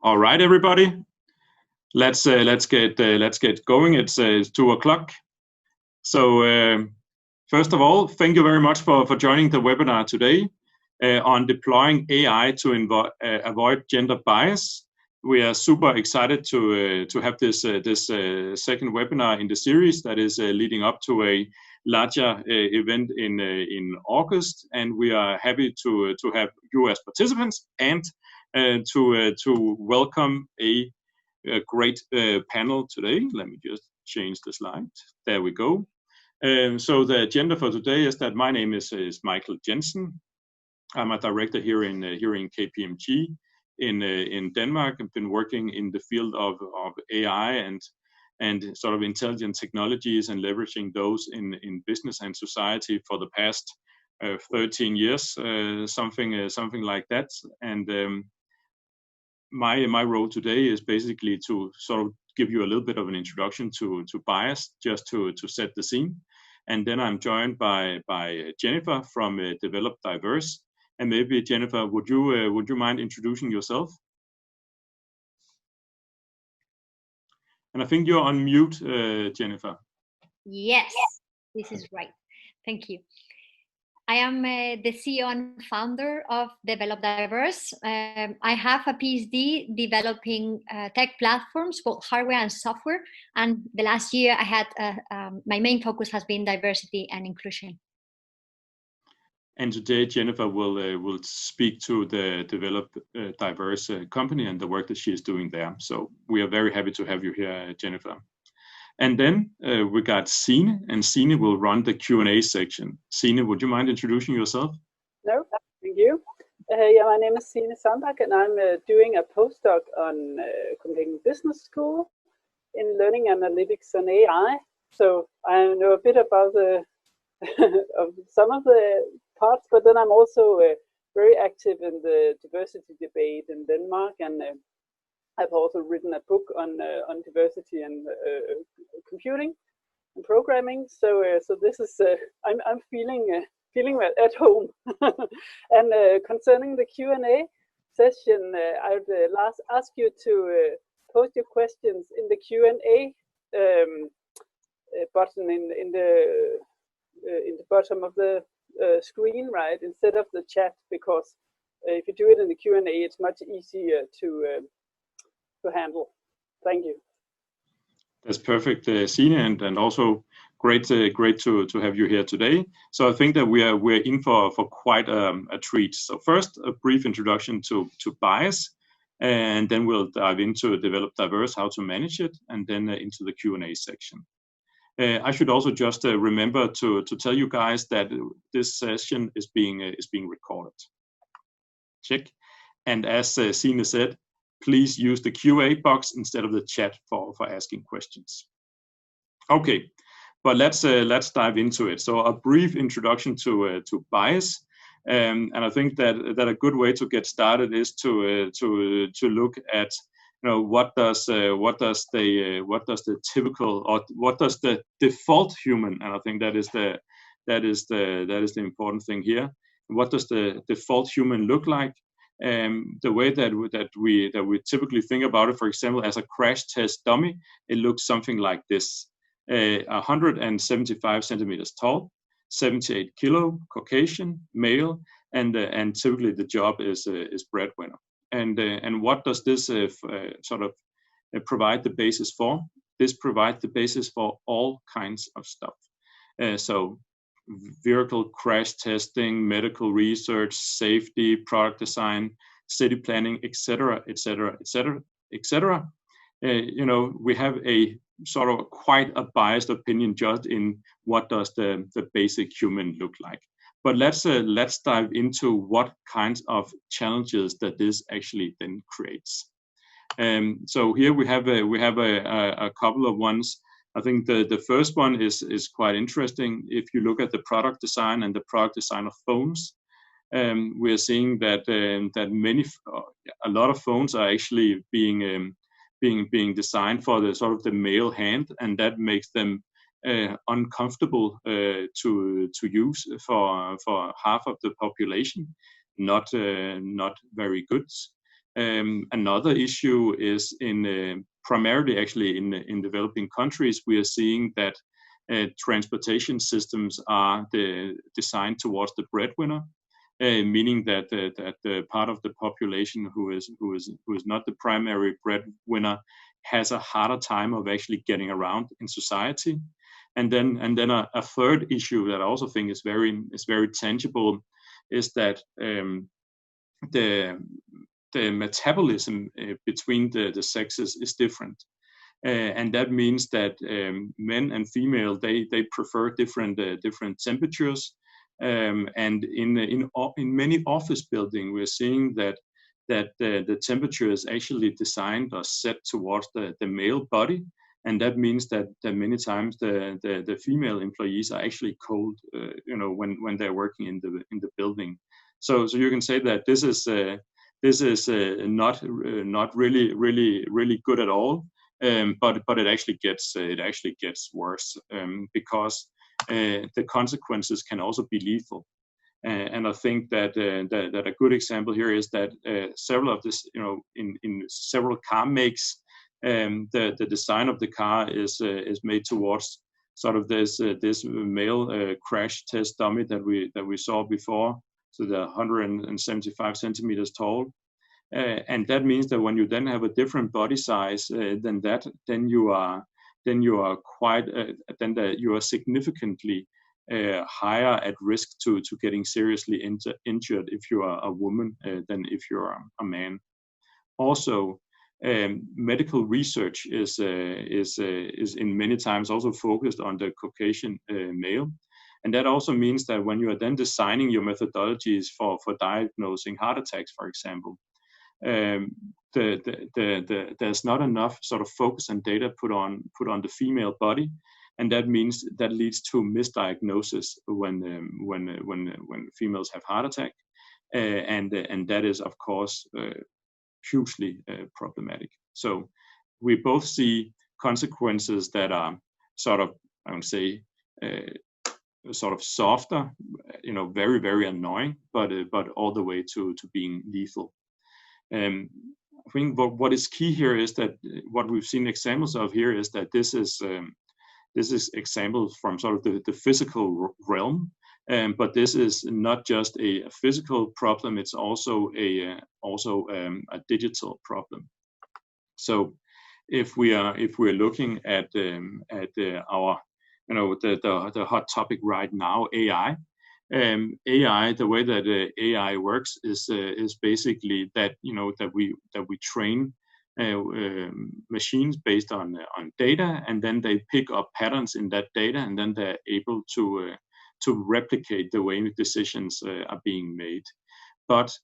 All right, everybody. Let's get going. It's 2:00. So first of all, thank you very much for joining the webinar today on deploying AI to avoid gender bias. We are super excited to have this second webinar in the series that is leading up to a larger event in August, and we are happy to have you as participants and to welcome a great panel today. Let me just change the slide. There we go. So the agenda for today is that my name is Michael Jensen. I'm a director here in KPMG in Denmark. I've been working in the field of AI and sort of intelligent technologies and leveraging those in business and society for the past 13 years, something like that. And my role today is basically to sort of give you a little bit of an introduction to bias, just to set the scene. And then I'm joined by Jennifer from Develop Diverse. And maybe Jennifer, would you mind introducing yourself? And I think you're on mute, Jennifer. Yes, this is right. Thank you. I am the CEO and founder of Develop Diverse. I have a PhD developing tech platforms, both hardware and software. And the last year I had, my main focus has been diversity and inclusion. And today Jennifer will speak to the Develop Diverse company and the work that she is doing there. So we are very happy to have you here, Jennifer. And then we got Signe, and Signe will run the Q&A section. Signe, would you mind introducing yourself? No, thank you. Yeah, my name is Signe Sandbach, and I'm doing a postdoc on Copenhagen Business School in Learning Analytics and AI. So I know a bit about of some of the parts, but then I'm also very active in the diversity debate in Denmark, and I've also written a book on diversity and computing and programming. So this is I'm feeling at home. And concerning the Q&A session, I would ask you to post your questions in the Q&A button in the bottom of the screen, right, instead of the chat, because if you do it in the Q&A, it's much easier to handle. Thank you. That's perfect, Signe, and also great to have you here today. So I think that we're in for quite a treat. So first, a brief introduction to bias, and then we'll dive into Develop Diverse, how to manage it, and then into the Q&A section. I should also just remember to tell you guys that this session is being recorded. Check. And as Signe said, please use the Q&A box instead of the chat for asking questions. Okay, but let's dive into it. So a brief introduction to bias, and I think that a good way to get started is to look at, you know, what does the typical, or what does the default human, and I think that is the important thing here. What does the default human look like? The way that we typically think about it, for example, as a crash test dummy, it looks something like this: 175 centimeters tall, 78 kilo, Caucasian, male, and typically the job is breadwinner. And what does this sort of provide the basis for? This provides the basis for all kinds of stuff. So vehicle crash testing, medical research, safety, product design, city planning, etc., etc., etc., etc. You know, we have a sort of quite a biased opinion just in what does the basic human look like. But let's dive into what kinds of challenges that this actually then creates. So here we have a couple of ones. I think the first one is quite interesting. If you look at the product design and the product design of phones, we are seeing that a lot of phones are actually being designed for the sort of the male hand, and that makes them uncomfortable to use for half of the population. Not very good. Another issue is in primarily actually in developing countries, we are seeing that transportation systems are designed towards the breadwinner, meaning that the part of the population who is not the primary breadwinner has a harder time of actually getting around in society. And then a third issue that I also think is very tangible is that the metabolism between the sexes is different. And that means that men and female they prefer different temperatures, and in many office buildings we're seeing that the temperature is actually designed or set towards the male body, and that means that many times the female employees are actually cold, when they're working in the building. So you can say that this is not really good at all. But it actually gets worse, because the consequences can also be lethal. And I think that a good example here is that several of this, in several car makes, the design of the car is made towards sort of this male crash test dummy that we saw before, so the 175 centimeters tall. And that means that when you then have a different body size then you are significantly higher at risk to getting seriously injured if you are a woman than if you're a man. Also, medical research is in many times also focused on the Caucasian male. And that also means that when you are then designing your methodologies for diagnosing heart attacks, for example, there's not enough sort of focus and data put on the female body, and that means that leads to misdiagnosis when females have heart attack, and that is of course hugely problematic. So we both see consequences that are sort of, I would say, sort of softer, very, very annoying, but all the way to being lethal. I think what is key here is that what we've seen examples of here is that this is examples from sort of the physical realm, but this is not just a physical problem; it's also a digital problem. So if we're looking at our the hot topic right now, AI. AI, the way that AI works is basically that that we train machines based on data, and then they pick up patterns in that data, and then they're able to replicate the way decisions are being made. But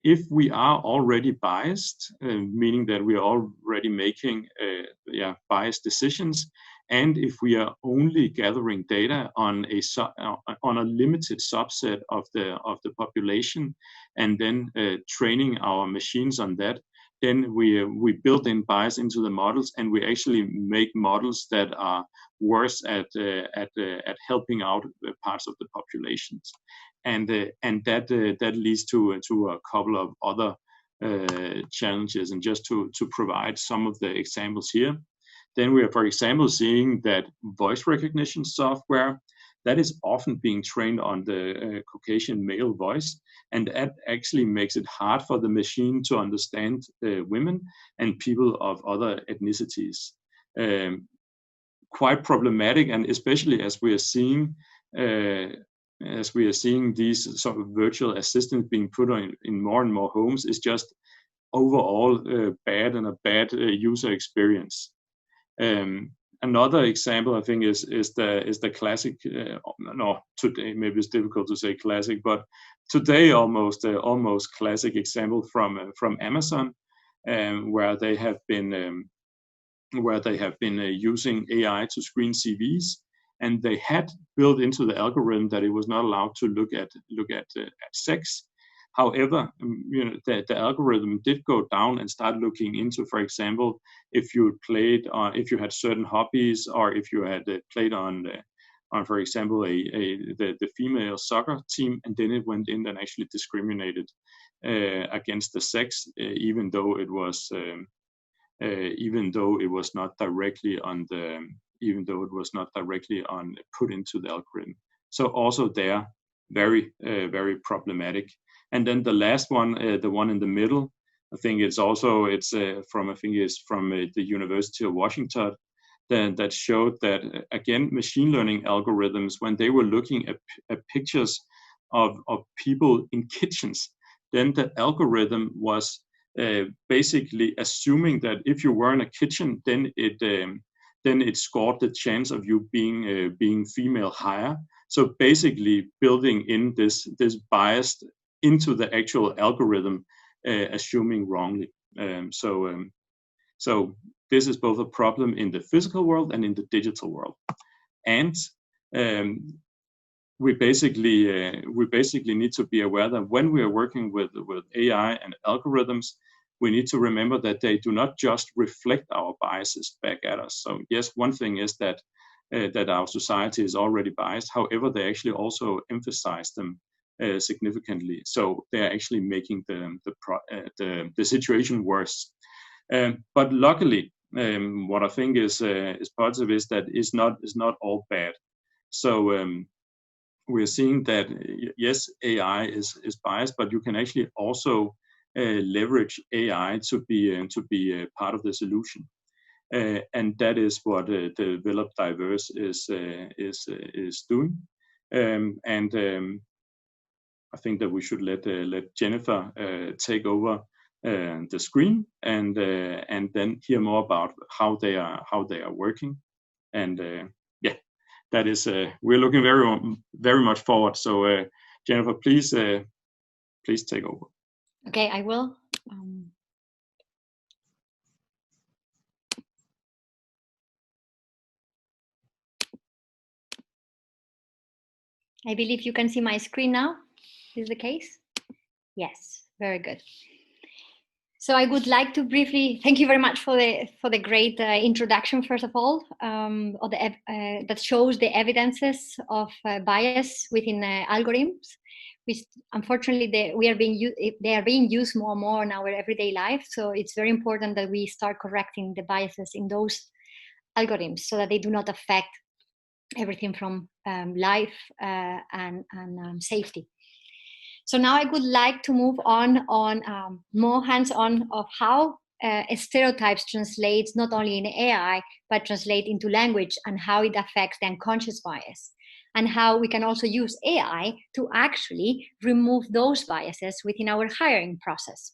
if we are already biased, meaning that we are already making biased decisions, and if we are only gathering data on a limited subset of the population, and then training our machines on that, then we build in bias into the models, and we actually make models that are worse at helping out parts of the populations, and that leads to a couple of other challenges. And just to provide some of the examples here. Then we are, for example, seeing that voice recognition software that is often being trained on the Caucasian male voice, and that actually makes it hard for the machine to understand women and people of other ethnicities. Quite problematic, and especially as we are seeing these sort of virtual assistants being put in more and more homes, is just overall bad, and a bad user experience. Another example, I think, is the classic. Today maybe it's difficult to say classic, but today almost classic example from Amazon, where they have been using AI to screen CVs, and they had built into the algorithm that it was not allowed to look at sex. However, the algorithm did go down and start looking into, for example, if you had certain hobbies, or if you had played on for example, the female soccer team, and then it went in and actually discriminated against the sex, even though it was not directly put into the algorithm. So also there, very very problematic. And then the last one, the one in the middle, I think it's from the University of Washington, that showed that again, machine learning algorithms, when they were looking at pictures of people in kitchens, then the algorithm was basically assuming that if you were in a kitchen, then it scored the chance of you being female higher. So basically building in this bias into the actual algorithm, assuming wrongly. So this is both a problem in the physical world and in the digital world. And we basically need to be aware that when we are working with AI and algorithms, we need to remember that they do not just reflect our biases back at us. So yes, one thing is that our society is already biased. However, they actually also emphasize them significantly. So they're actually making the situation worse. But luckily, what I think is positive is that it's not all bad. So we're seeing that yes, AI is biased, but you can actually also leverage AI to be part of the solution, and that is what Develop Diverse is doing. I think that we should let Jennifer take over the screen and then hear more about how they are working. And that is we're looking very much forward. So Jennifer, please take over. Okay, I will. I believe you can see my screen now. Is the case? Yes, very good. So I would like to briefly thank you very much for the great introduction. First of all, that shows the evidences of bias within algorithms, which unfortunately they are being used more and more in our everyday life. So it's very important that we start correcting the biases in those algorithms so that they do not affect everything from life and safety. So now I would like to move on more hands-on of how stereotypes translates not only in AI, but translate into language and how it affects the unconscious bias, and how we can also use AI to actually remove those biases within our hiring process.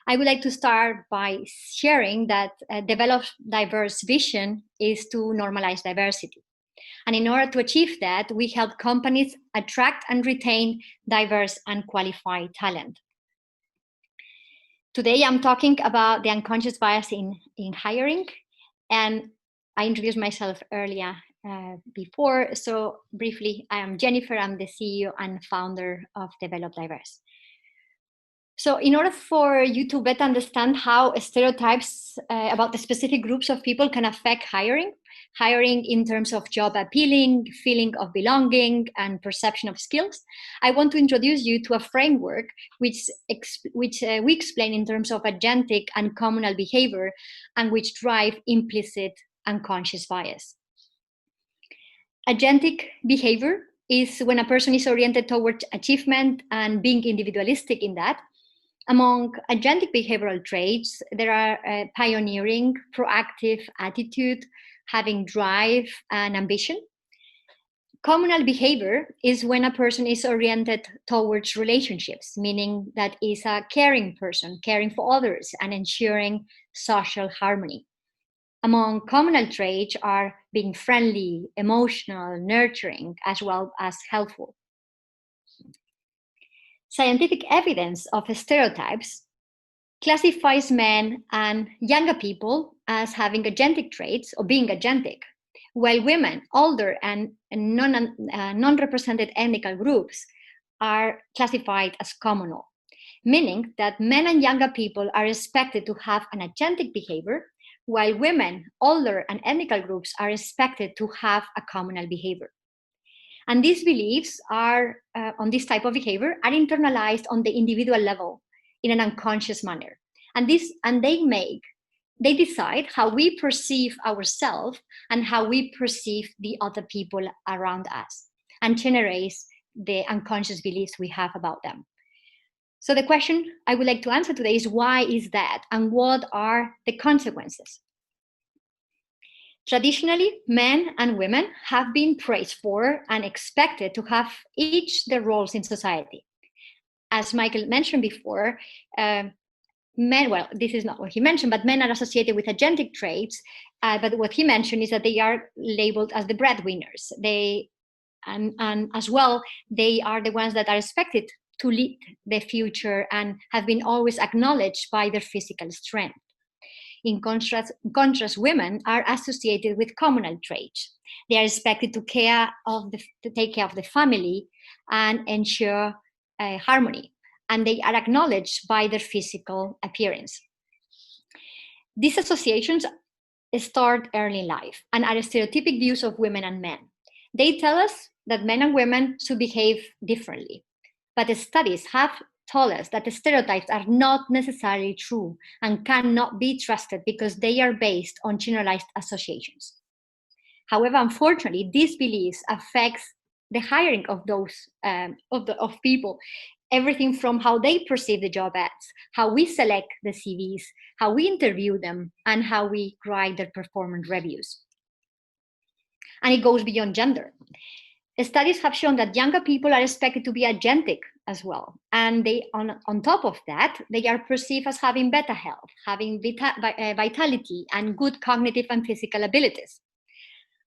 I would like to start by sharing that Develop Diverse vision is to normalize diversity. And in order to achieve that, we help companies attract and retain diverse and qualified talent. Today, I'm talking about the unconscious bias in hiring. And I introduced myself earlier before. So briefly, I am Jennifer. I'm the CEO and founder of Develop Diverse. So in order for you to better understand how stereotypes about the specific groups of people can affect hiring in terms of job appealing, feeling of belonging, and perception of skills, I want to introduce you to a framework which we explain in terms of agentic and communal behavior, and which drive implicit unconscious bias. Agentic behavior is when a person is oriented towards achievement and being individualistic in that. Among agentic behavioral traits, there are pioneering, proactive attitude, having drive and ambition. Communal behavior is when a person is oriented towards relationships, meaning that is a caring person, caring for others and ensuring social harmony. Among communal traits are being friendly, emotional, nurturing, as well as helpful. Scientific evidence of stereotypes classifies men and younger people as having agentic traits or being agentic, while women, older and non-represented ethnic groups are classified as communal, meaning that men and younger people are expected to have an agentic behavior, while women, older and ethnic groups are expected to have a communal behavior. And these beliefs are, on this type of behavior, are internalized on the individual level in an unconscious manner. And they decide how we perceive ourselves and how we perceive the other people around us, and generates the unconscious beliefs we have about them. So the question I would like to answer today is, why is that, and what are the consequences? Traditionally, men and women have been praised for and expected to have each their roles in society. As Michael mentioned before, men, well, this is not what he mentioned, but men are associated with agentic traits. But what he mentioned is that they are labeled as the breadwinners. And as well, they are the ones that are expected to lead the future and have been always acknowledged by their physical strength. In contrast, women are associated with communal traits. They are expected to take care of the family and ensure harmony, and they are acknowledged by their physical appearance. These associations start early in life and are stereotypic views of women and men. They tell us that men and women should behave differently, but the studies have told us that the stereotypes are not necessarily true and cannot be trusted because they are based on generalized associations. However, unfortunately, these beliefs affect the hiring of those of people. Everything from how they perceive the job ads, how we select the CVs, how we interview them, and how we write their performance reviews. And it goes beyond gender. Studies have shown that younger people are expected to be agentic as well. And they, on top of that, they are perceived as having better health, having vitality, and good cognitive and physical abilities.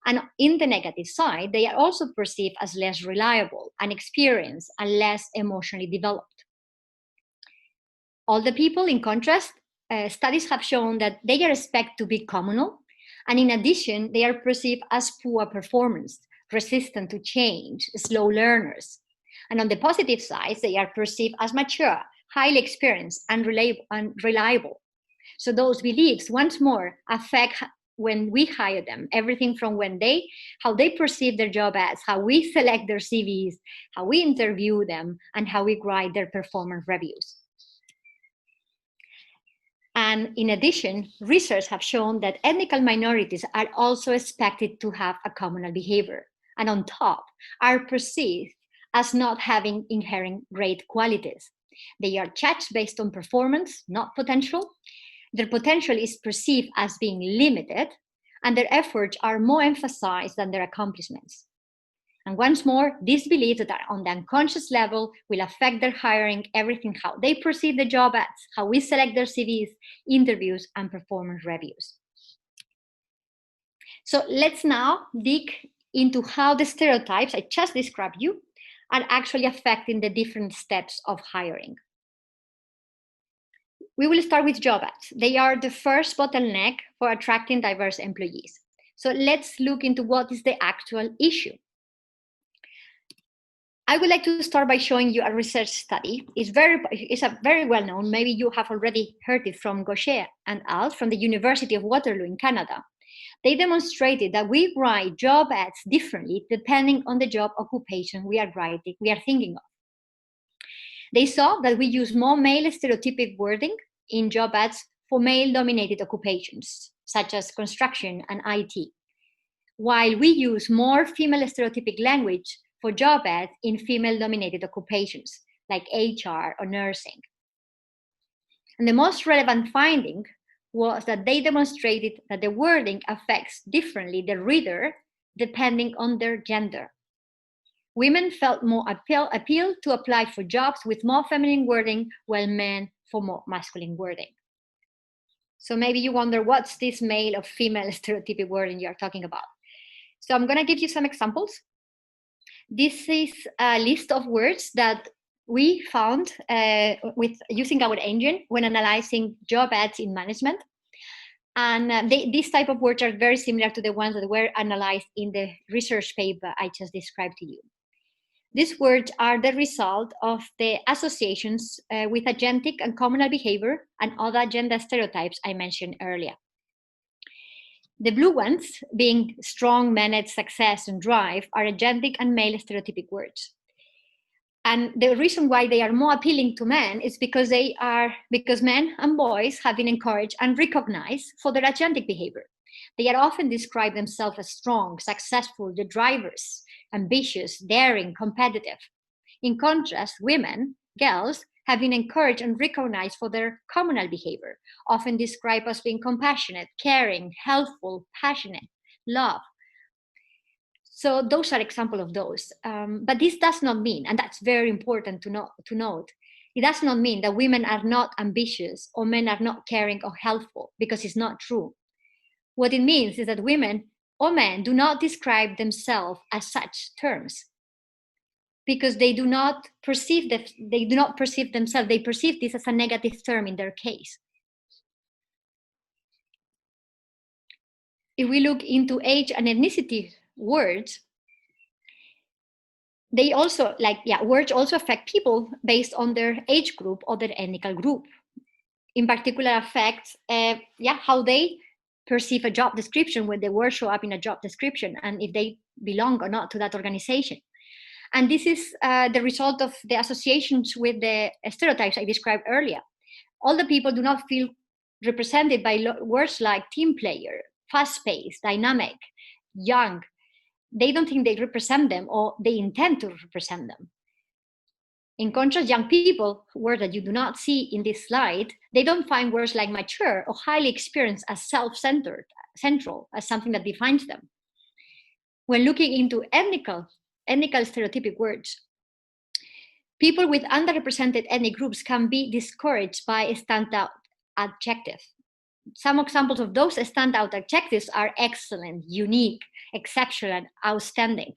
And in the negative side, they are also perceived as less reliable, inexperienced, and less emotionally developed. Older people, in contrast, studies have shown that they are expected to be communal, and in addition, they are perceived as poor performers, resistant to change, slow learners. And on the positive side, they are perceived as mature, highly experienced, and reliable. So those beliefs, once more, affect when we hire them, everything from how they perceive their job ads, how we select their CVs, how we interview them, and how we write their performance reviews. And in addition, research have shown that ethnic minorities are also expected to have a communal behavior, and on top are perceived as not having inherent great qualities. They are judged based on performance, not potential. Their potential is perceived as being limited, and their efforts are more emphasized than their accomplishments. And once more, these beliefs that are on the unconscious level will affect their hiring, everything, how they perceive the job ads, how we select their CVs, interviews, and performance reviews. So let's now dig into how the stereotypes I just described you are actually affecting the different steps of hiring. We will start with job ads. They are the first bottleneck for attracting diverse employees. So let's look into what is the actual issue. I would like to start by showing you a research study. It's a very well known, maybe you have already heard it, from Gaucher and al. From the University of Waterloo in Canada. They demonstrated that we write job ads differently depending on the job occupation we are thinking of. They saw that we use more male stereotypic wording in job ads for male-dominated occupations, such as construction and IT, while we use more female stereotypic language for job ads in female-dominated occupations, like HR or nursing. And the most relevant finding was that they demonstrated that the wording affects differently the reader depending on their gender. Women felt more appeal to apply for jobs with more feminine wording, while men for more masculine wording. So maybe you wonder, what's this male or female stereotypic wording you're talking about? So I'm gonna give you some examples. This is a list of words that we found with using our engine when analyzing job ads in management. And these type of words are very similar to the ones that were analyzed in the research paper I just described to you. These words are the result of the associations with agentic and communal behavior and other gender stereotypes I mentioned earlier. The blue ones, being strong, managed, success, and drive, are agentic and male stereotypic words. And the reason why they are more appealing to men is because men and boys have been encouraged and recognized for their agentic behavior. They are often described themselves as strong, successful, the drivers, ambitious, daring, competitive. In contrast, women, girls, have been encouraged and recognized for their communal behavior, often described as being compassionate, caring, helpful, passionate, love. So those are examples of those. But this does not mean, and that's very important to note, it does not mean that women are not ambitious or men are not caring or helpful, because it's not true. What it means is that women or men do not describe themselves as such terms, because they do not perceive themselves, they perceive this as a negative term in their case. If we look into age and ethnicity words, they also, words also affect people based on their age group or their ethnic group. In particular, affects how they perceive a job description when the words show up in a job description, and if they belong or not to that organization. And this is the result of the associations with the stereotypes I described earlier. All the people do not feel represented by words like team player, fast-paced, dynamic, young. They don't think they represent them, or they intend to represent them. In contrast, young people, words that you do not see in this slide, they don't find words like mature or highly experienced as self-centered, central, as something that defines them. When looking into ethnical stereotypic words, people with underrepresented ethnic groups can be discouraged by standout adjectives. Some examples of those standout adjectives are excellent, unique, exceptional, and outstanding.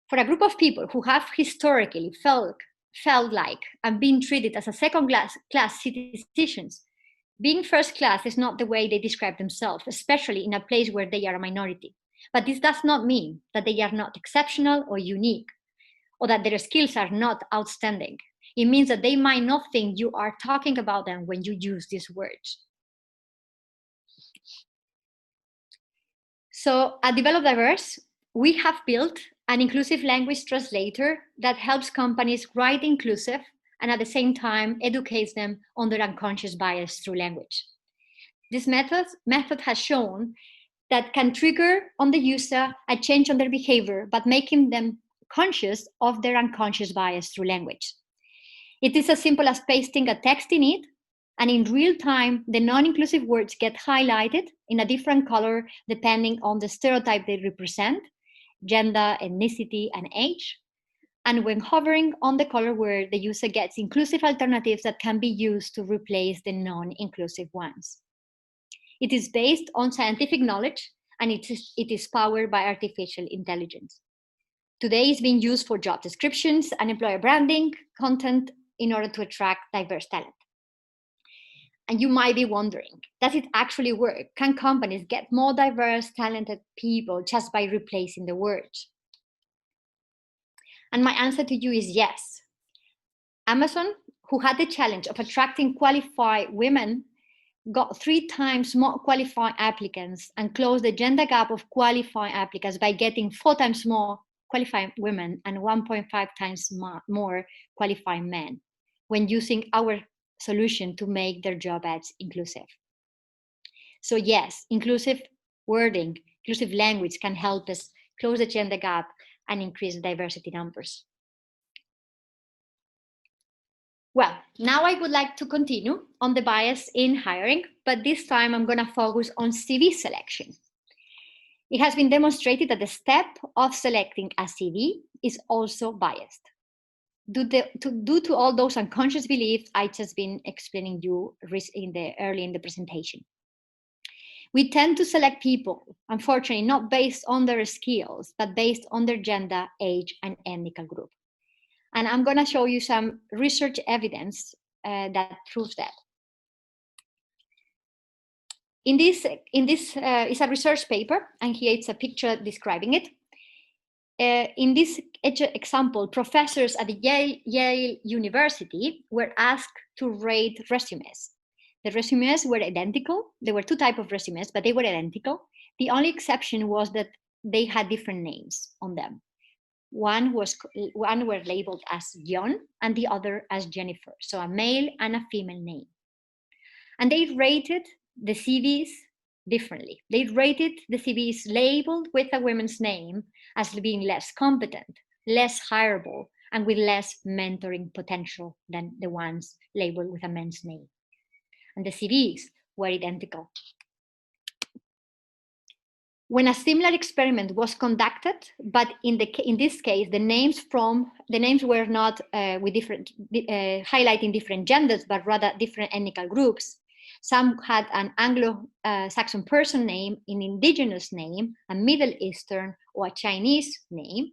For a group of people who have historically felt like and been treated as a second-class citizens, being first class is not the way they describe themselves, especially in a place where they are a minority. But this does not mean that they are not exceptional or unique, or that their skills are not outstanding. It means that they might not think you are talking about them when you use these words. So at Develop Diverse, we have built an inclusive language translator that helps companies write inclusive and at the same time educates them on their unconscious bias through language. This method has shown that can trigger on the user a change on their behavior, but making them conscious of their unconscious bias through language. It is as simple as pasting a text in it, and in real time, the non-inclusive words get highlighted in a different color depending on the stereotype they represent, gender, ethnicity, and age. And when hovering on the color word, the user gets inclusive alternatives that can be used to replace the non-inclusive ones. It is based on scientific knowledge, and it is powered by artificial intelligence. Today, it's being used for job descriptions and employer branding content in order to attract diverse talent. And you might be wondering, does it actually work? Can companies get more diverse, talented people just by replacing the words? And my answer to you is yes. Amazon, who had the challenge of attracting qualified women, got 3 times more qualified applicants and closed the gender gap of qualified applicants by getting 4 times more qualified women and 1.5 times more qualified men when using our solution to make their job ads inclusive. So yes, inclusive wording, inclusive language can help us close the gender gap and increase the diversity numbers. Well, now I would like to continue on the bias in hiring, but this time I'm going to focus on CV selection. It has been demonstrated that the step of selecting a CV is also biased due to all those unconscious beliefs I just been explaining you early in the presentation. We tend to select people, unfortunately, not based on their skills, but based on their gender, age, and ethnic group. And I'm going to show you some research evidence that proves that. In this is a research paper, and here it's a picture describing it. In this example, professors at the Yale University were asked to rate resumes. The resumes were identical. There were two types of resumes, but they were identical. The only exception was that they had different names on them. One were labeled as John and the other as Jennifer. So a male and a female name. And they rated the CVs differently. They rated the CVs labeled with a woman's name as being less competent, less hireable, and with less mentoring potential than the ones labeled with a man's name. And the CVs were identical. When a similar experiment was conducted, but in this case, the names were not with highlighting different genders, but rather different ethnic groups. Some had an Anglo-Saxon person name, an indigenous name, a Middle Eastern or a Chinese name.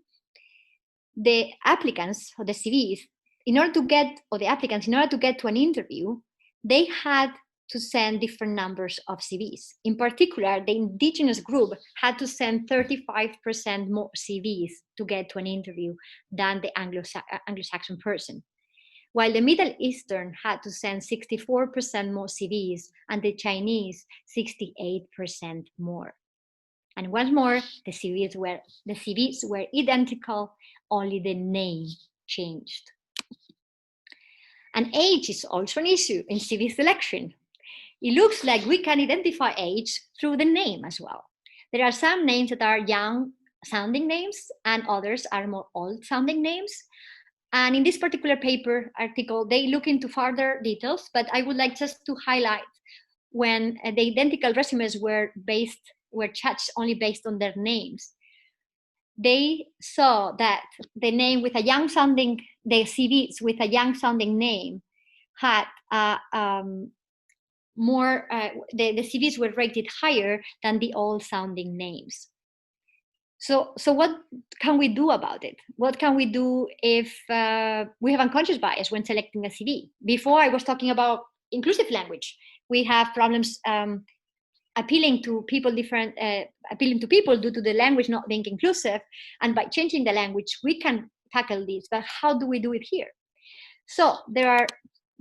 The applicants or the CVs, in order to get to an interview, they had to send different numbers of CVs. In particular, the indigenous group had to send 35% more CVs to get to an interview than the Anglo-Saxon person, while the Middle Eastern had to send 64% more CVs and the Chinese 68% more. And once more, the CVs were identical, only the name changed. And age is also an issue in CV selection. It looks like we can identify age through the name as well. There are some names that are young sounding names and others are more old sounding names. And in this particular article, they look into further details, but I would like just to highlight when the identical resumes were judged only based on their names. They saw that the CVs with a young sounding name had the CVs were rated higher than the old sounding names. So what can we do about it? What can we do if we have unconscious bias when selecting a CV? Before I was talking about inclusive language. We have problems appealing to people due to the language not being inclusive. And by changing the language, we can tackle this. But how do we do it here? So there are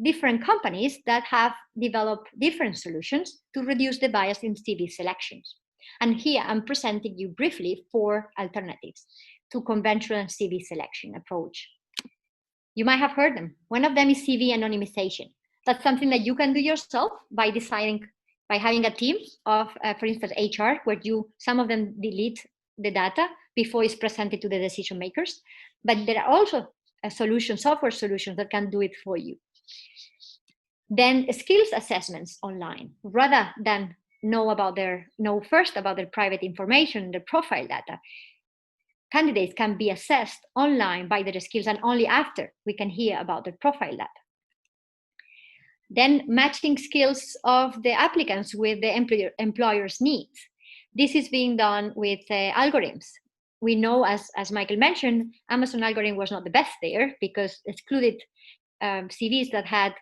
different companies that have developed different solutions to reduce the bias in CV selections. And here I'm presenting you briefly 4 alternatives to conventional CV selection approach. You might have heard them. One of them is CV anonymization. That's something that you can do yourself by having a team of, for instance, HR, where some of them delete the data before it's presented to the decision makers. But there are also software solutions that can do it for you. Then skills assessments online, rather than know first about their private information, their profile data. Candidates can be assessed online by their skills, and only after we can hear about their profile data. Then matching skills of the applicants with the employer's needs. This is being done with algorithms. We know, as Michael mentioned, Amazon algorithm was not the best there because it excluded CVs that had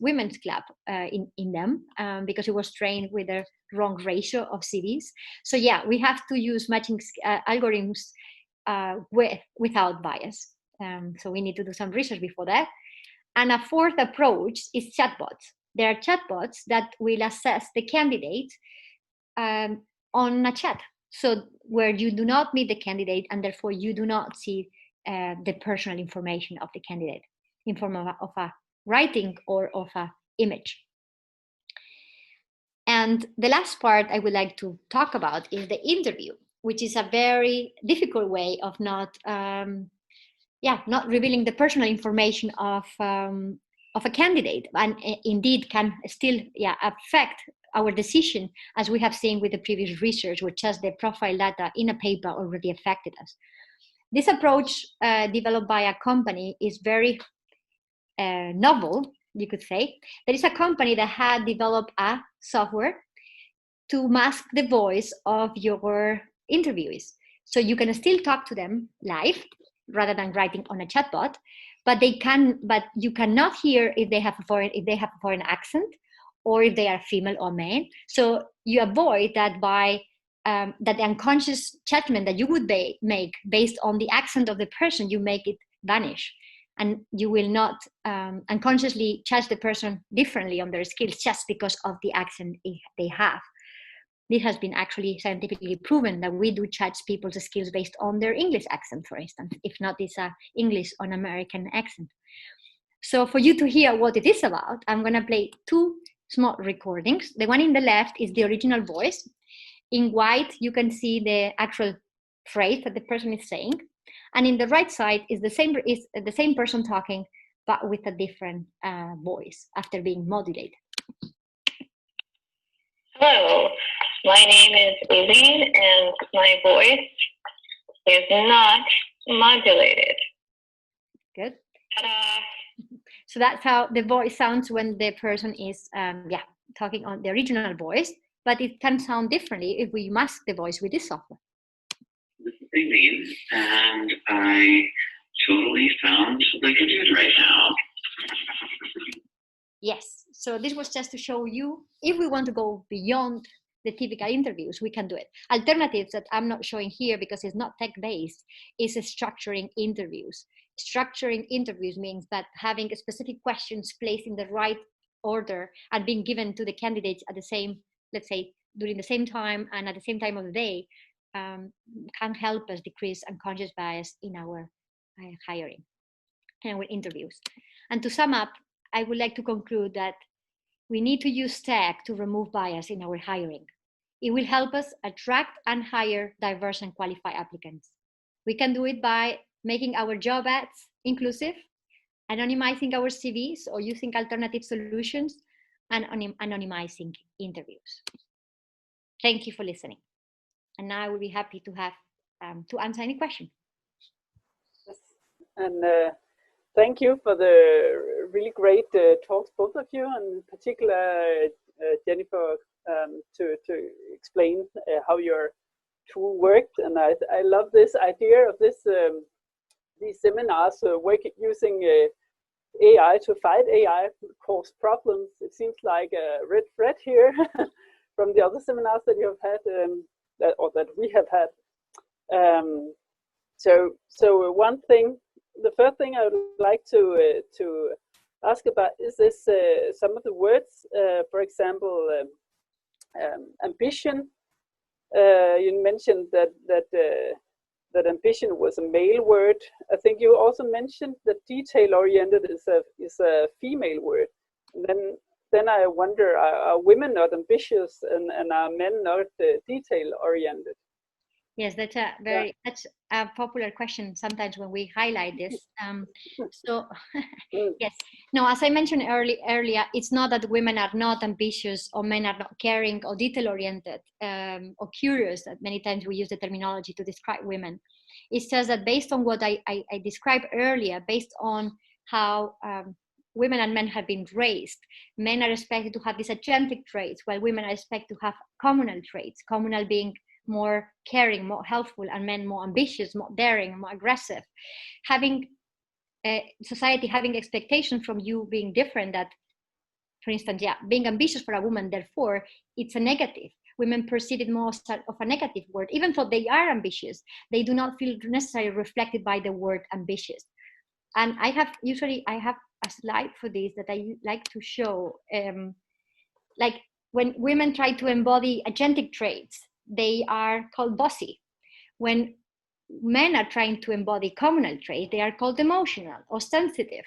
women's club in them because it was trained with a wrong ratio of CVs. So yeah, we have to use matching algorithms without bias. So we need to do some research before that. And a 4th approach is chatbots. There are chatbots that will assess the candidate on a chat. So where you do not meet the candidate and therefore you do not see the personal information of the candidate in form of a writing or of an image. And the last part I would like to talk about is the interview, which is a very difficult way of not revealing the personal information of a candidate, and indeed can still affect our decision, as we have seen with the previous research, where just the profile data in a paper already affected us. This approach developed by a company is very novel, you could say. There is a company that had developed a software to mask the voice of your interviewees. So you can still talk to them live rather than writing on a chatbot, but you cannot hear if they have a foreign accent or if they are female or male. So you avoid that by that the unconscious judgment that you would make based on the accent of the person, you make it vanish. and you will not unconsciously judge the person differently on their skills just because of the accent they have. This has been actually scientifically proven that we do judge people's skills based on their English accent, for instance, if not this English or American accent. So for you to hear what it is about, I'm going to play two small recordings. The one in the left is the original voice. In white, you can see the actual phrase that the person is saying. And in the right side is the same person talking, but with a different voice after being modulated. Hello, my name is Eileen, and my voice is not modulated. Good. Ta-da! So that's how the voice sounds when the person is talking on the original voice, but it can sound differently if we mask the voice with this software. This is Eileen, and I totally sound like a dude right now. Yes, so this was just to show you, if we want to go beyond the typical interviews, we can do it. Alternatives that I'm not showing here because it's not tech-based is structuring interviews. Structuring interviews means that having specific questions placed in the right order and being given to the candidates at the same, let's say, during the same time and at the same time of the day can help us decrease unconscious bias in our hiring and our interviews. And to sum up, I would like to conclude that we need to use tech to remove bias in our hiring. It will help us attract and hire diverse and qualified applicants. We can do it by making our job ads inclusive, anonymizing our CVs or using alternative solutions, and anonymizing interviews. Thank you for listening. And now I will be happy to have to answer any question. Yes. And thank you for the really great talks, both of you, and in particular Jennifer, to explain how your tool worked. And I love this idea of this these seminars using AI to fight AI cause problems. It seems like a red thread here from the other seminars that you have had, that we have had. So one thing, the first thing I would like to ask about is this some of the words, for example, ambition. You mentioned that ambition was a male word. I think you also mentioned that detail-oriented is a female word. And then I wonder, are women not ambitious and are men not detail-oriented? Yes, that's a popular question sometimes when we highlight this. Yes, no, as I mentioned earlier, it's not that women are not ambitious or men are not caring or detail-oriented or curious. That many times we use the terminology to describe women. It's just that based on what I described earlier, based on how women and men have been raised, men are expected to have these agentic traits, while women are expected to have communal traits, communal being more caring, more helpful, and men more ambitious, more daring, more aggressive. Having society having expectations from you being different, that, for instance, being ambitious for a woman, therefore, it's a negative. Women perceive it more of a negative word. Even though they are ambitious, they do not feel necessarily reflected by the word ambitious. And I have a slide for this that I like to show. Like when women try to embody agentic traits, they are called bossy. When men are trying to embody communal traits, they are called emotional or sensitive.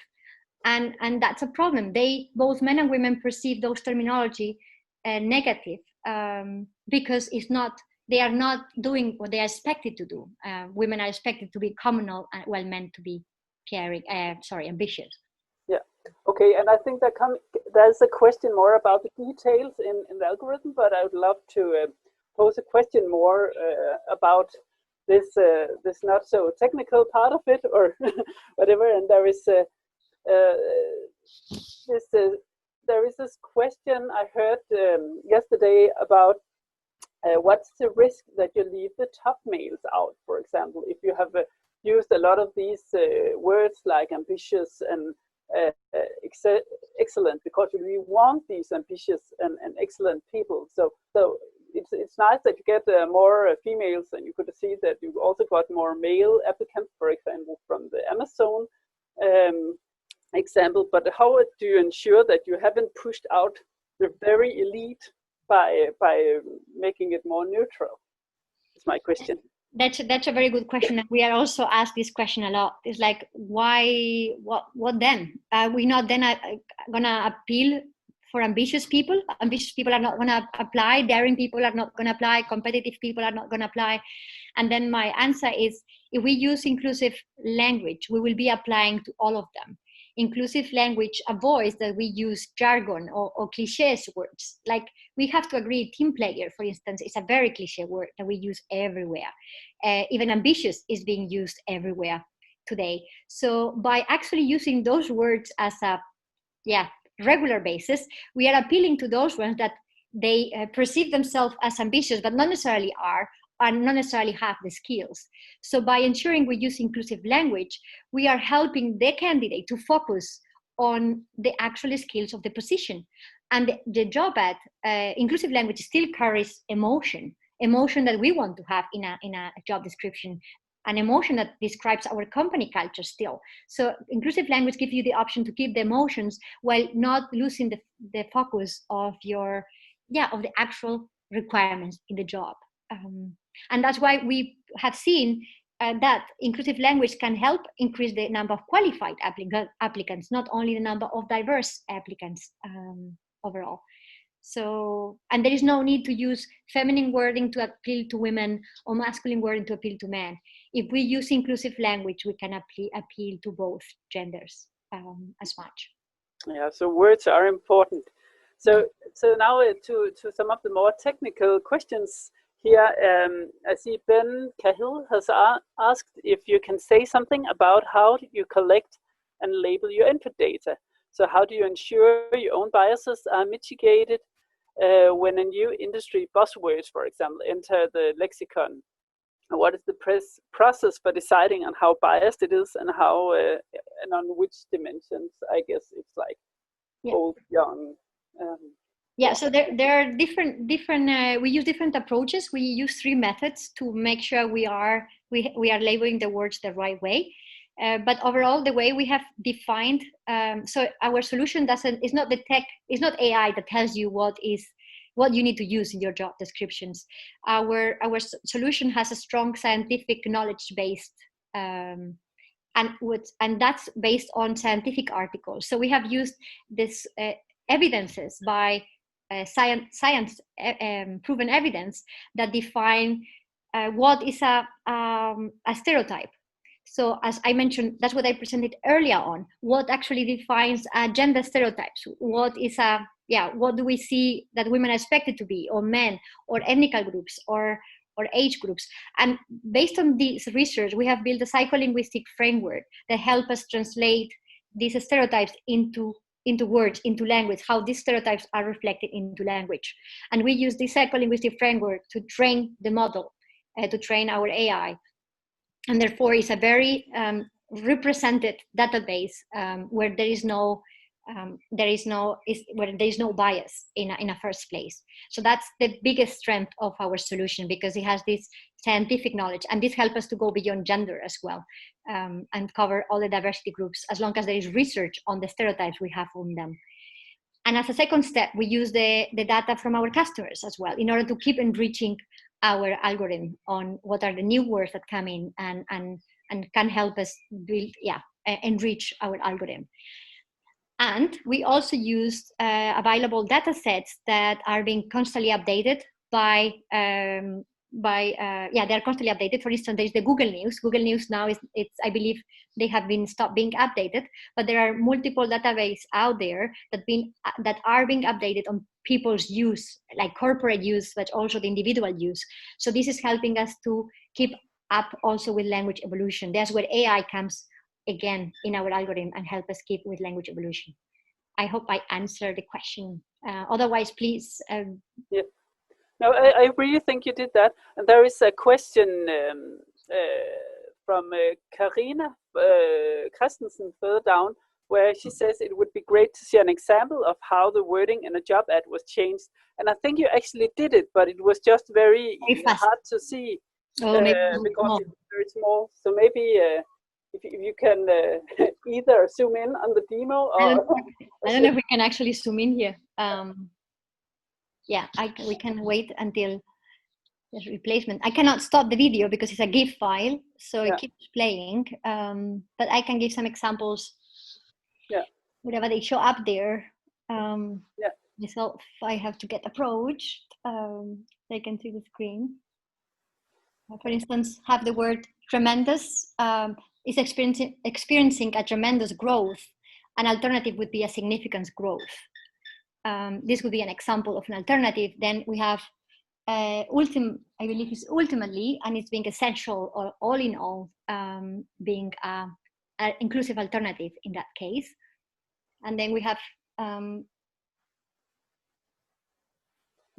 And that's a problem. Both men and women perceive those terminology negative because they are not doing what they are expected to do. Women are expected to be communal, while men to be caring, ambitious. Yeah, okay, and I think there's a question more about the details in the algorithm, but I would love to pose a question more about this not so technical part of it, or whatever. And there is this question I heard yesterday about what's the risk that you leave the top males out, for example, if you have used a lot of these words like ambitious and excellent, because you really want these ambitious and excellent people. So it's nice that you get more females, and you could see that you also got more male applicants, for example, from the Amazon example, but how do you ensure that you haven't pushed out the very elite by making it more neutral? That's my question. That's a very good question, and we are also asked this question a lot. It's like, why? What then? Are we not then gonna appeal for ambitious people? Ambitious people are not gonna apply. Daring people are not gonna apply. Competitive people are not gonna apply. And then my answer is, if we use inclusive language, we will be applying to all of them. Inclusive language avoids that we use jargon or cliches words. Like, we have to agree, team player, for instance, is a very cliche word that we use everywhere. Even ambitious is being used everywhere today. So by actually using those words as a regular basis, we are appealing to those ones that they perceive themselves as ambitious, but not necessarily are, and not necessarily have the skills. So by ensuring we use inclusive language, we are helping the candidate to focus on the actual skills of the position. And the job ad, inclusive language still carries emotion that we want to have in a job description, an emotion that describes our company culture still. So inclusive language gives you the option to keep the emotions while not losing the focus of of the actual requirements in the job. And that's why we have seen that inclusive language can help increase the number of qualified applicants, not only the number of diverse applicants overall. So, and there is no need to use feminine wording to appeal to women or masculine wording to appeal to men. If we use inclusive language, we can appeal to both genders as much. Yeah, so words are important. So now to some of the more technical questions here. I see Ben Cahill has asked if you can say something about how you collect and label your input data. So how do you ensure your own biases are mitigated when a new industry buzzwords, for example, enter the lexicon? What is the process for deciding on how biased it is and how and on which dimensions? I guess it's like old, young. So there are different. We use different approaches. We use 3 methods to make sure we are labeling the words the right way. But overall, the way we have defined, so our solution is not not AI that tells you what you need to use in your job descriptions. Our solution has a strong scientific knowledge based, and that's based on scientific articles. So we have used this evidences by science proven evidence that define what is a stereotype. So as I mentioned, that's what I presented earlier on. What actually defines gender stereotypes? What do we see that women are expected to be, or men, or ethnic groups, or age groups? And based on this research, we have built a psycholinguistic framework that helps us translate these stereotypes into words, into language, how these stereotypes are reflected into language. And we use this psycholinguistic framework to train the model, to train our AI. And therefore, it's a very represented database where there is no bias in a first place. So that's the biggest strength of our solution, because it has this scientific knowledge, and this helps us to go beyond gender as well, and cover all the diversity groups, as long as there is research on the stereotypes we have on them. And as a second step, we use the data from our customers as well, in order to keep enriching our algorithm on what are the new words that come in and can help us enrich our algorithm. And we also used available data sets that are being constantly updated they're constantly updated. For instance, there's the Google News. Google News now I believe they have been stopped being updated, but there are multiple databases out there that are being updated on people's use, like corporate use, but also the individual use. So this is helping us to keep up also with language evolution. That's where AI comes again in our algorithm and help us keep with language evolution. I hope I answered the question. Otherwise, please. Yeah. No, I really think you did that. And there is a question from Karina Christensen further down, where she says it would be great to see an example of how the wording in a job ad was changed. And I think you actually did it, but it was just very hard to see because it's very small. So maybe if you can either zoom in on the demo or... I don't know if we can actually zoom in here. Yeah, we can wait until there's replacement. I cannot stop the video because it's a GIF file, so it keeps playing. But I can give some examples. Yeah. Whatever they show up there. Myself, I have to get approached. They can see the screen. For instance, have the word tremendous is experiencing a tremendous growth. An alternative would be a significant growth. This would be an example of an alternative. Then we have I believe is ultimately, and it's being essential or all in all, being an inclusive alternative in that case. And then we have,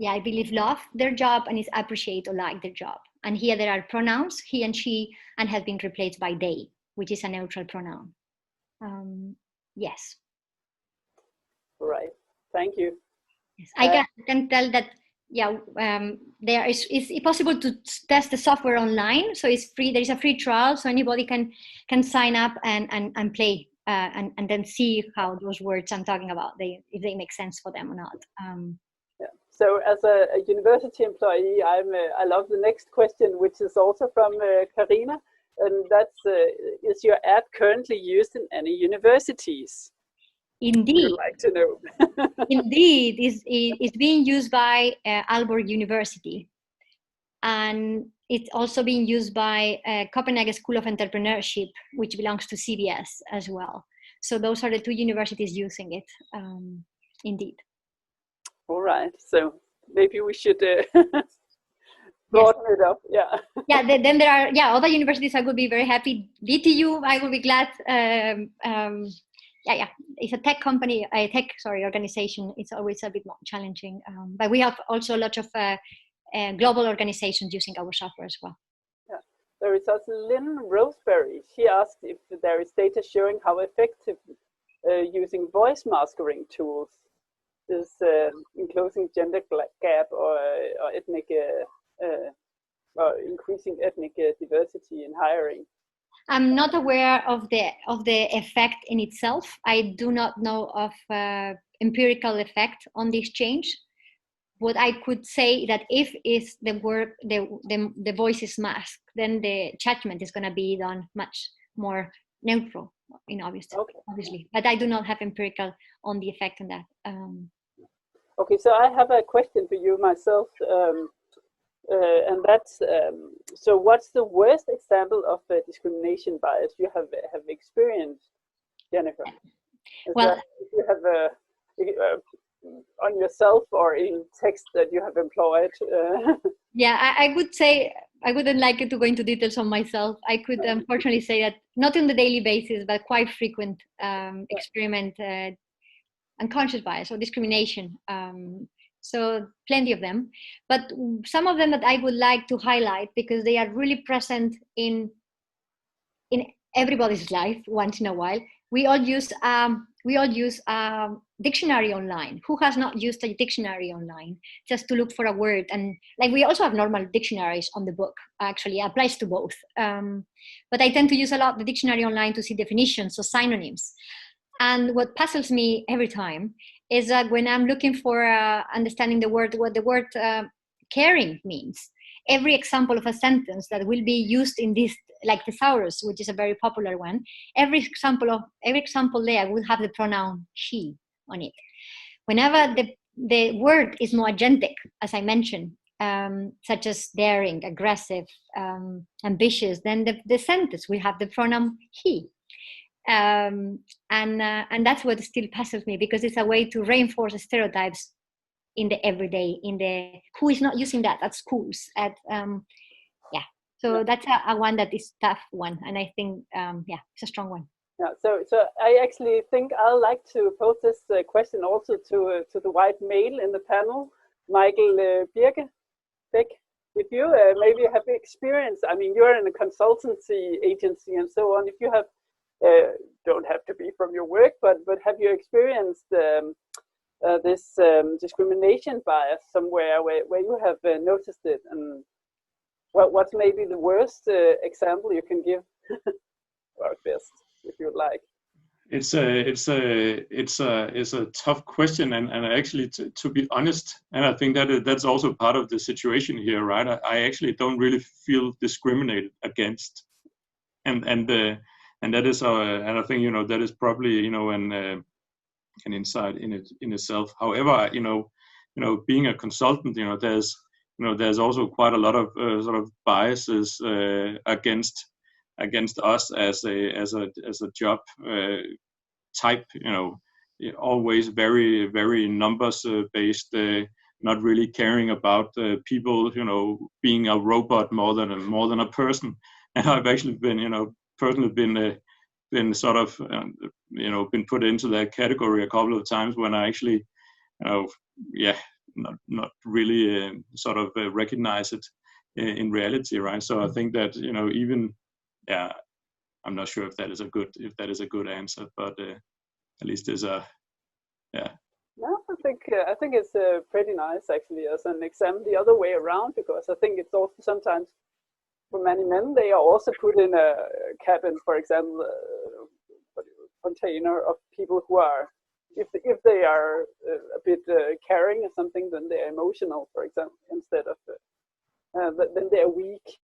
I believe love their job and is appreciate or like their job. And here there are pronouns, he and she, and has been replaced by they, which is a neutral pronoun. Yes. All right, thank you. Yes. I can tell that, there is it's possible to test the software online, so it's free. There is a free trial, so anybody can sign up and play and then see how those words I'm talking about, if they make sense for them or not. So as a university employee, I love the next question, which is also from Karina, and that's is your ad currently used in any universities? Indeed. I'd like to know. Indeed, it's being used by Aalborg University, and it's also being used by Copenhagen School of Entrepreneurship, which belongs to CBS as well. So those are the two universities using it, indeed. All right, so maybe we should broaden it up. Then there are other universities. I would be very happy. DTU, I would be glad. It's a tech company, organization. It's always a bit more challenging, but we have also a lot of global organizations using our software as well. There is also Lynn Roseberry. She asked if there is data showing how effective using voice masking tools is in closing gender gap or ethnic or increasing ethnic diversity in hiring. I'm not aware of the effect in itself. I do not know of empirical effect on this change. What I could say that if is the voice is masked, then the judgment is going to be done much more neutral, obviously. But I do not have empirical on the effect on that. Okay, so I have a question for you myself. And that's so what's the worst example of discrimination bias you have experienced, Jennifer? Well, if you have on yourself or in text that you have employed. I would say I wouldn't like to go into details on myself. I could unfortunately say that not on the daily basis, but quite frequent experiment unconscious bias or discrimination. So plenty of them, but some of them that I would like to highlight because they are really present in everybody's life once in a while. We all use dictionary online. Who has not used a dictionary online just to look for a word? And like we also have normal dictionaries on the book. Actually, it applies to both. But I tend to use a lot the dictionary online to see definitions or synonyms. And what puzzles me every time is that when I'm looking for understanding what the word caring means, every example of a sentence that will be used in this, like thesaurus, which is a very popular one, every example there will have the pronoun she on it. Whenever the word is more agentic, as I mentioned, such as daring, aggressive, ambitious, then the sentence will have the pronoun he. And that's what still puzzles me, because it's a way to reinforce stereotypes in the everyday, in the who is not using that at schools, so that's a one that is tough one, and I think it's a strong one. So I actually think I'd like to pose this question also to the white male in the panel, Michael Beck. If you maybe have experience, I mean, you're in a consultancy agency and so on. If you have don't have to be from your work, but have you experienced this discrimination bias somewhere where you have noticed it, and what's maybe the worst example you can give? work best, if you like? It's a tough question, and actually, to be honest, and I think that that's also part of the situation here, right? I actually don't really feel discriminated against, and that is and I think that is probably an insight in itself. However, being a consultant, there's also quite a lot of sort of biases against us as a job type, always very, very numbers based, not really caring about people, being a robot more than a person. And I've actually been, personally been sort of, been put into that category a couple of times when I actually, not really sort of recognize it in reality, right? So I think that even I'm not sure if that is a good answer, but at least there's a No, I think it's pretty nice actually as an example the other way around, because I think it's also sometimes for many men they are also put in a cabin, for example, container of people who are, if they are a bit caring or something, then they're emotional, for example, instead of then they're weak,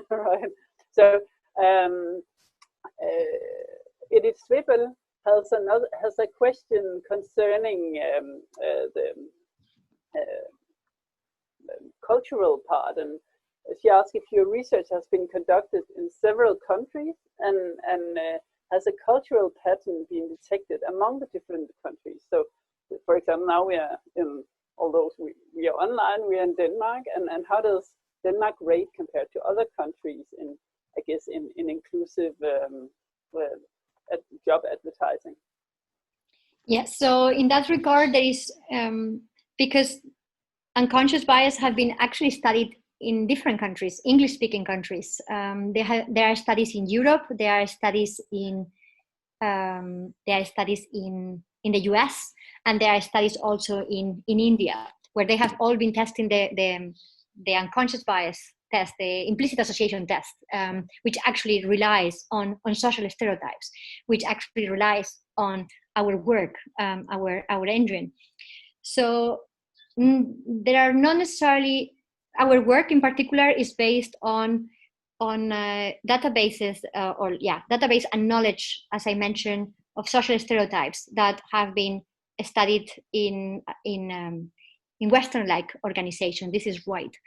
right? So Edith Swivel has a question concerning the cultural part, and she asked if your research has been conducted in several countries, and has a cultural pattern been detected among the different countries. So, for example, now we are in, although we are online, we are in Denmark, and how does Denmark rate compared to other countries in, I guess, in inclusive job advertising? Yeah, so in that regard, there is, because unconscious bias have been actually studied in different countries, English-speaking countries. There are studies in Europe, there are studies in the US, and there are studies also in India, where they have all been testing the unconscious bias test, the implicit association test, which actually relies on social stereotypes, which actually relies on our work, our engine. So there are not necessarily, our work in particular is based on databases database and knowledge, as I mentioned, of social stereotypes that have been studied in Western-like organizations. This is right.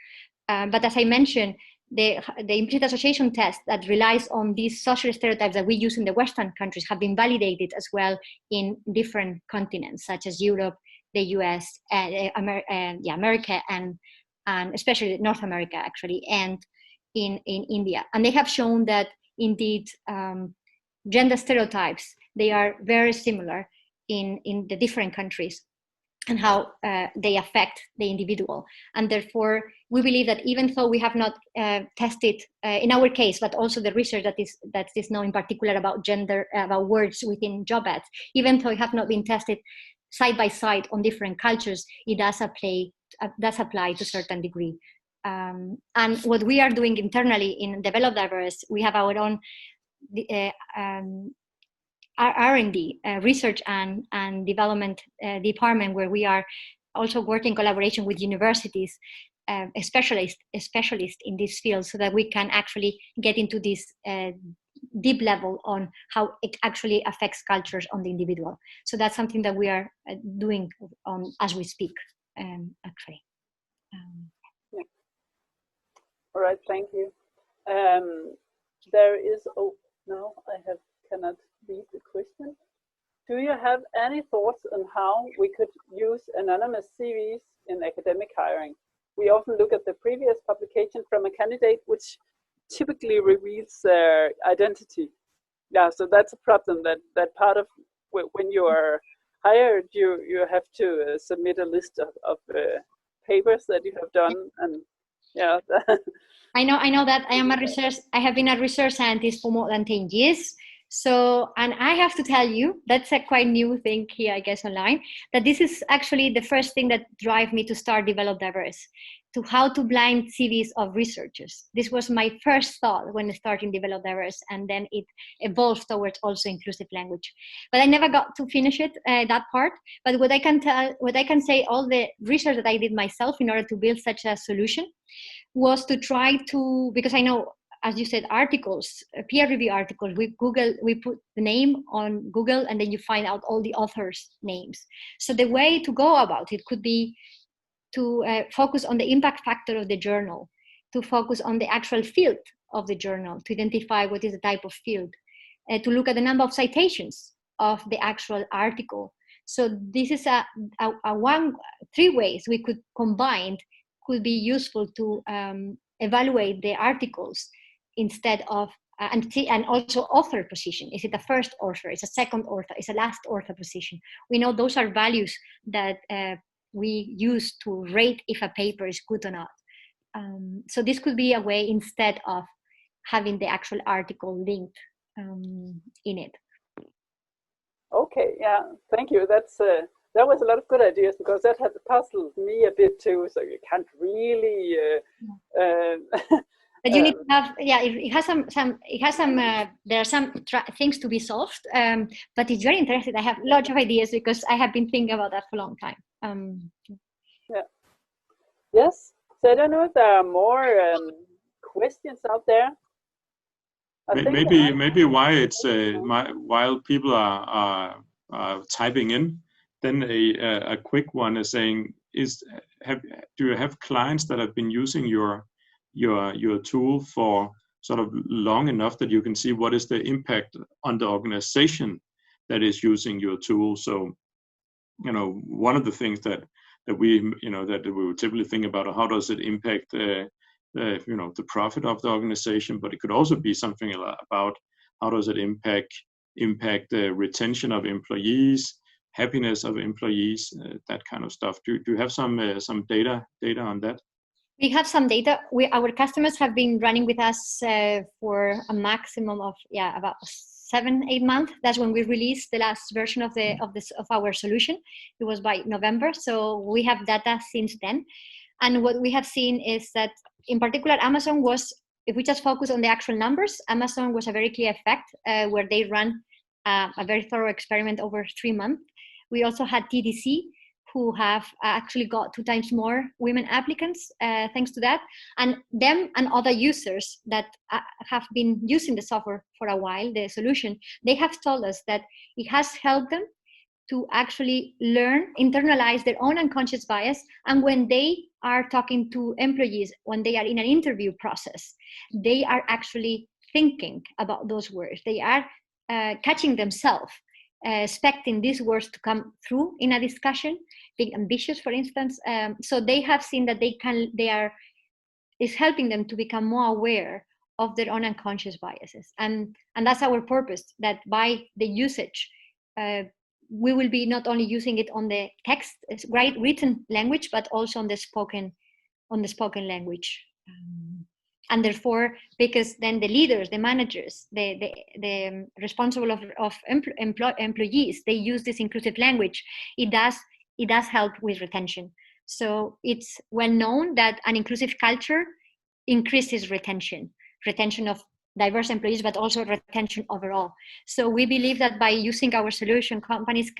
But as I mentioned, the implicit association test that relies on these social stereotypes that we use in the Western countries have been validated as well in different continents, such as Europe, the US, America, and especially North America, actually, and in India. And they have shown that indeed gender stereotypes, they are very similar in the different countries, and how they affect the individual. And therefore, we believe that even though we have not tested, in our case, but also the research that is known in particular about gender, about words within job ads, even though it have not been tested side by side on different cultures, it does apply to a certain degree. And what we are doing internally in Develop Diverse, we have our own R&D, research and development department, where we are also working in collaboration with universities, specialists in this field, so that we can actually get into this deep level on how it actually affects cultures on the individual. So that's something that we are doing as we speak, actually. Yeah. All right, thank you. There is, oh, no, cannot read the question. Do you have any thoughts on how we could use anonymous CVs in academic hiring? We often look at the previous publication from a candidate, which typically reveals their identity. Yeah, so that's a problem, that part of when you are hired, you have to submit a list of papers that you have done, and yeah. I know that I have been a research scientist for more than 10 years. So, and I have to tell you, that's a quite new thing here, I guess, online, that this is actually the first thing that drive me to start Develop Diverse, to how to blind CVs of researchers. This was my first thought when starting Develop Diverse, and then it evolved towards also inclusive language. But I never got to finish it, that part. But what I can say, all the research that I did myself in order to build such a solution was to try to, because I know, as you said, articles, peer review articles, we put the name on Google, and then you find out all the authors' names. So the way to go about it could be to focus on the impact factor of the journal, to focus on the actual field of the journal, to identify what is the type of field, to look at the number of citations of the actual article. So this is three ways we could combine, could be useful to evaluate the articles instead of, and also author position. Is it a first author? Is a second author? Is a last author position? We know those are values that we use to rate if a paper is good or not. So this could be a way instead of having the actual article linked in it. Okay, yeah, thank you. That was a lot of good ideas, because that had puzzled me a bit too. So you can't really. But you need to have, it has some. There are some things to be solved. But it's very interesting. I have lots of ideas because I have been thinking about that for a long time. Yeah. Yes. So I don't know if there are more questions out there. Maybe why it's while people are typing in, then a quick one is saying, do you have clients that have been using your tool for sort of long enough that you can see what is the impact on the organization that is using your tool? So, one of the things that we would typically think about, how does it impact the profit of the organization, but it could also be something about how does it impact the retention of employees, happiness of employees, that kind of stuff. Do you have some data on that? We have some data. Our customers have been running with us for a maximum of about 7-8 months. That's when we released the last version of our solution. It was by November, so we have data since then. And what we have seen is that, in particular, Amazon was, if we just focus on the actual numbers, Amazon was a very clear effect where they ran a very thorough experiment over 3 months. We also had TDC, who have actually got 2 times more women applicants thanks to that. And them and other users that have been using the software for a while, the solution, they have told us that it has helped them to actually learn, internalize their own unconscious bias. And when they are talking to employees, when they are in an interview process, they are actually thinking about those words. They are catching themselves, expecting these words to come through in a discussion, being ambitious, for instance. So they have seen that it's helping them to become more aware of their own unconscious biases. And that's our purpose, that by the usage, we will be not only using it on the text, written language, but also on the spoken language. And therefore, because then the leaders, the managers, the responsible of employees, they use this inclusive language, it does help with retention. So it's well known that an inclusive culture increases retention of diverse employees, but also retention overall. So we believe that by using our solution, companies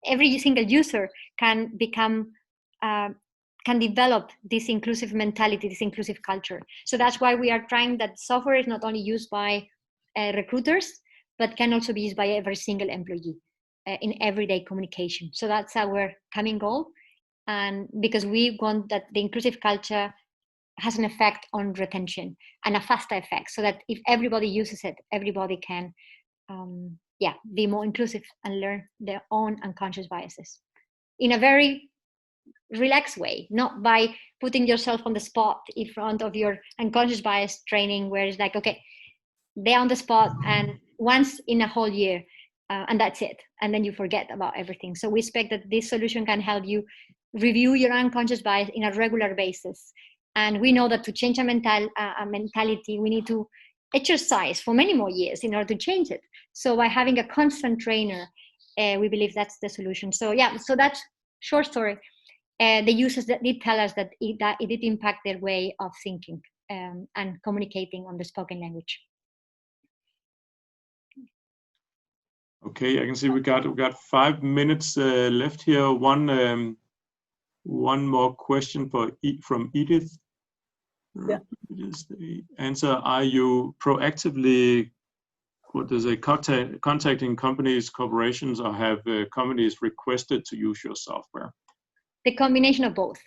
every single user can develop this inclusive mentality, this inclusive culture. So that's why we are trying that software is not only used by recruiters, but can also be used by every single employee in everyday communication. So that's our coming goal. And because we want that the inclusive culture has an effect on retention, and a faster effect, so that if everybody uses it, everybody can be more inclusive and learn their own unconscious biases in a very relaxed way, not by putting yourself on the spot in front of your unconscious bias training, where it's like, okay, they're on the spot and once in a whole year, and that's it, and then you forget about everything. So we expect that this solution can help you review your unconscious bias in a regular basis. And we know that to change a mentality, we need to exercise for many more years in order to change it. So by having a constant trainer, we believe that's the solution. So yeah, so that's short story. The users that did tell us that it did impact their way of thinking and communicating on the spoken language. Okay, I can see we got 5 minutes left here. One more question from Edith. Yeah. Is the answer: are you proactively contacting companies, corporations, or have companies requested to use your software? The combination of both.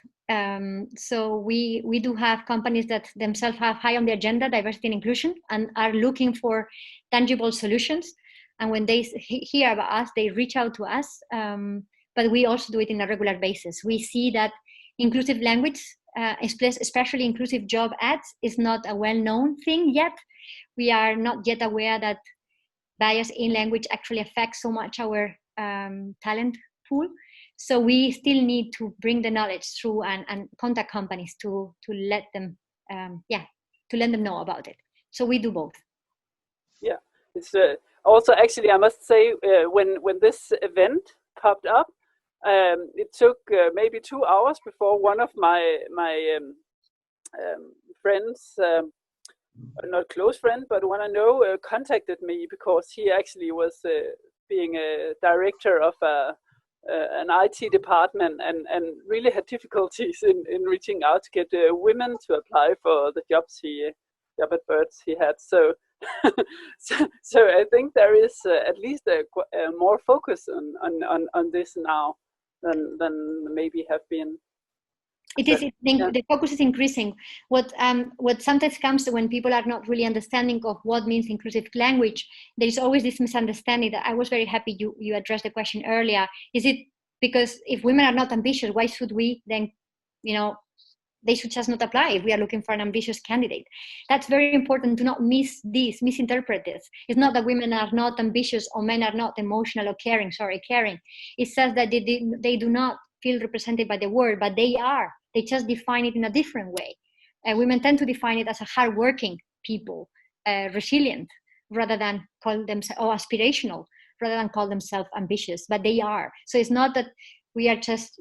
So we do have companies that themselves have high on the agenda diversity and inclusion and are looking for tangible solutions. And when they hear about us, they reach out to us. But we also do it on a regular basis. We see that inclusive language, especially inclusive job ads, is not a well-known thing yet. We are not yet aware that bias in language actually affects so much our talent pool. So we still need to bring the knowledge through and contact companies to let them, to let them know about it. So we do both. Yeah, it's also actually, I must say, when this event popped up, it took maybe 2 hours before one of my friends, not close friend, but one I know, contacted me because he actually was being a director of an IT department and really had difficulties in reaching out to get women to apply for the job at Birds he had. So I think there is at least a more focus on this now than maybe have been. It is. The focus is increasing. What sometimes comes when people are not really understanding of what means inclusive language, there is always this misunderstanding that I was very happy you addressed the question earlier. Is it because if women are not ambitious, why should we then, they should just not apply if we are looking for an ambitious candidate? That's very important to not misinterpret this. It's not that women are not ambitious or men are not emotional or caring. It says that they do not feel represented by the word, but they are. They just define it in a different way. Women tend to define it as a hardworking people, resilient, rather than call themselves, or aspirational, rather than call themselves ambitious, but they are. So it's not that we are just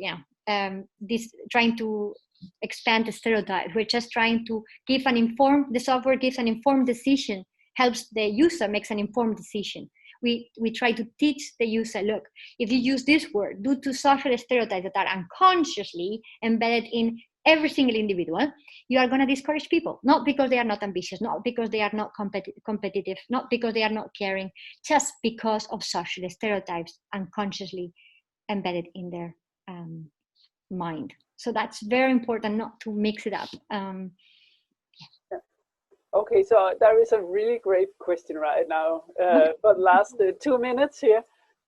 trying to expand the stereotype. We're just trying to the software gives an informed decision, helps the user makes an informed decision. We try to teach the user, look, if you use this word due to social stereotypes that are unconsciously embedded in every single individual, you are going to discourage people, not because they are not ambitious, not because they are not competitive, not because they are not caring, just because of social stereotypes unconsciously embedded in their mind. So that's very important not to mix it up. Okay, so there is a really great question right now. For the last 2 minutes here,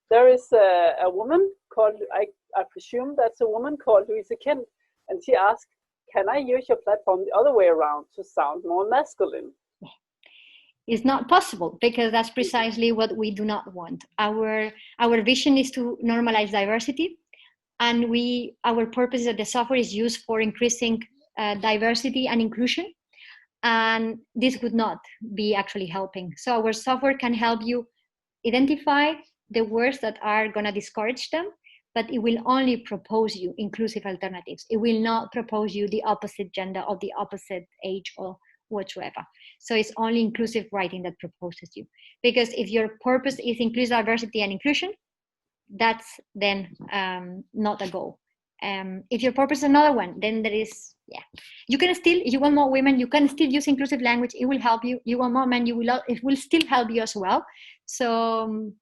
there is a woman called, I presume that's a woman called Louise Kent, and she asked, can I use your platform the other way around to sound more masculine? It's not possible, because that's precisely what we do not want. Our vision is to normalize diversity, and our purpose is that the software is used for increasing diversity and inclusion. And this would not be actually helping. So our software can help you identify the words that are going to discourage them, but it will only propose you inclusive alternatives. It will not propose you the opposite gender or the opposite age or whatsoever. So it's only inclusive writing that proposes you. Because if your purpose is inclusive diversity and inclusion, that's then not a goal. If your purpose is another one, then there is, you can still, if you want more women, you can still use inclusive language. It will help you. You want more men, it will still help you as well. So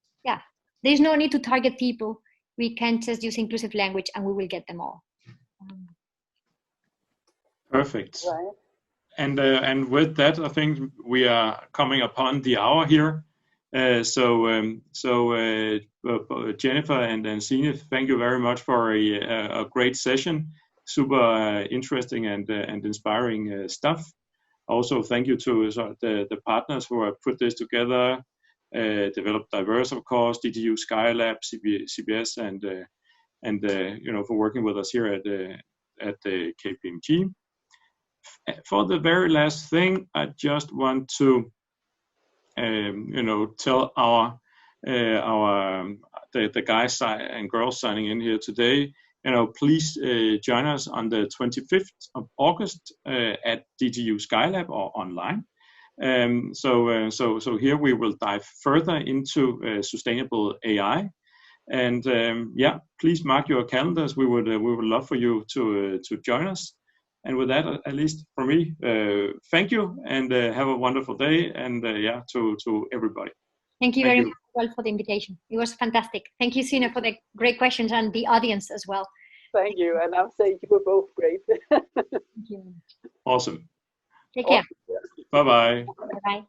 there's no need to target people. We can just use inclusive language and we will get them all. Perfect. Right. And with that, I think we are coming upon the hour here. So Jennifer and Signe, thank you very much for a great session. Super interesting and inspiring stuff. Also, thank you to the partners who have put this together, Develop Diverse, of course, DTU Skylab, CBS, and for working with us here at the KPMG. For the very last thing, I just want to tell the guys and girls signing in here today, please join us on the 25th of August at DTU Skylab or online. So here we will dive further into sustainable AI, and please mark your calendars. We would love for you to join us. And with that, at least for me, thank you, and have a wonderful day. And to everybody. Thank you very much for the invitation. It was fantastic. Thank you, Sina, for the great questions, and the audience as well. Thank you, and I'm saying you were both great. Thank you. Awesome. Take care. Bye-bye. Bye-bye.